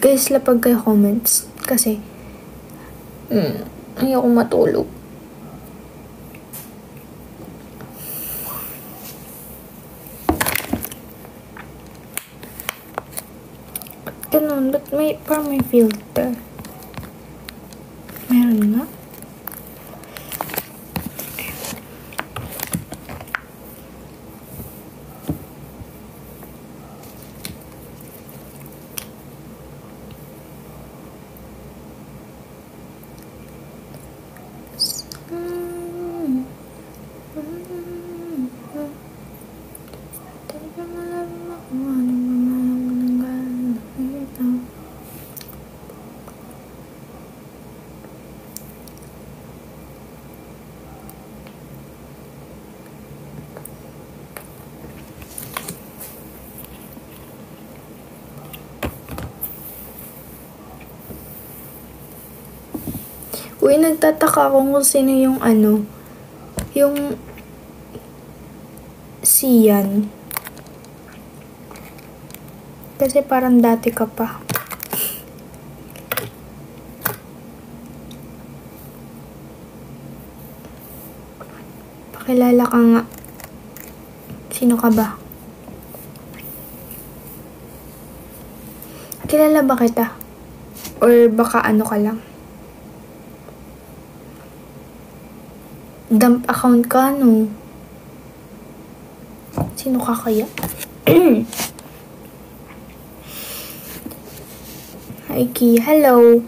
Guys, lapag kayo comments. Kasi, ayoko matulog. Ba't ganun? Ba't parang may filter? Meron nga. Uy, nagtataka ako kung sino yung yung Sian. Kasi parang dati ka pa. Pakilala ka nga. Sino ka ba? Kilala ba kita? Or baka ano ka lang? Dump account ka, no? Sino ka kaya? Hi, Ki. Hello.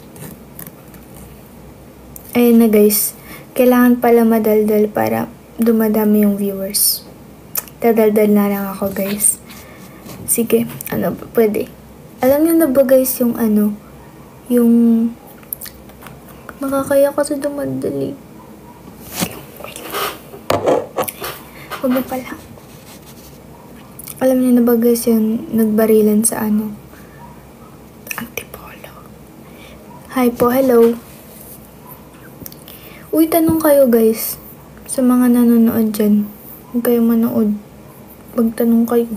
Ayun na, guys. Kailangan pala madaldal para dumadami yung viewers. Dadaldal na lang ako, guys. Sige. Ano ba? Pwede. Alam niyo na ba, guys, yung yung makakaya kasi dumadali. Huwag na pala. Alam niyo na ba, guys, yung nagbarilan sa Antipolo. Hi po, hello. Uy, tanong kayo, guys. Sa mga nanonood dyan. Huwag kayo manood. Magtanong kayo.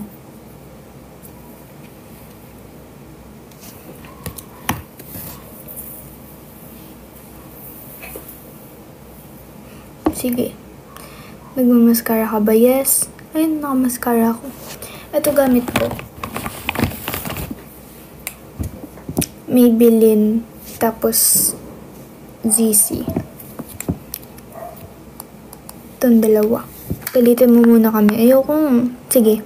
Sige. Nagmamaskara ka ba? Yes. Ayun, nakamaskara ako. Ito gamit ko. Maybelline. Tapos, ZC. Itong dalawa. Pilitin mo muna kami. Ayoko. Sige.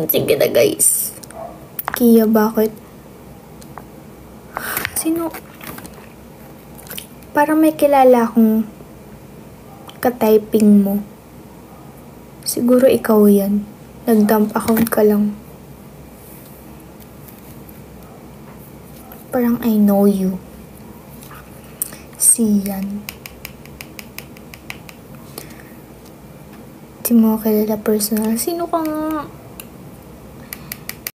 Sige na, guys. Kia, bakit? Sino? Parang may kilala akong ka-typing mo. Siguro ikaw yan. Nag-dump account ka lang. Parang I know you. Sian. Di mo kilala personal. Sino ka nga?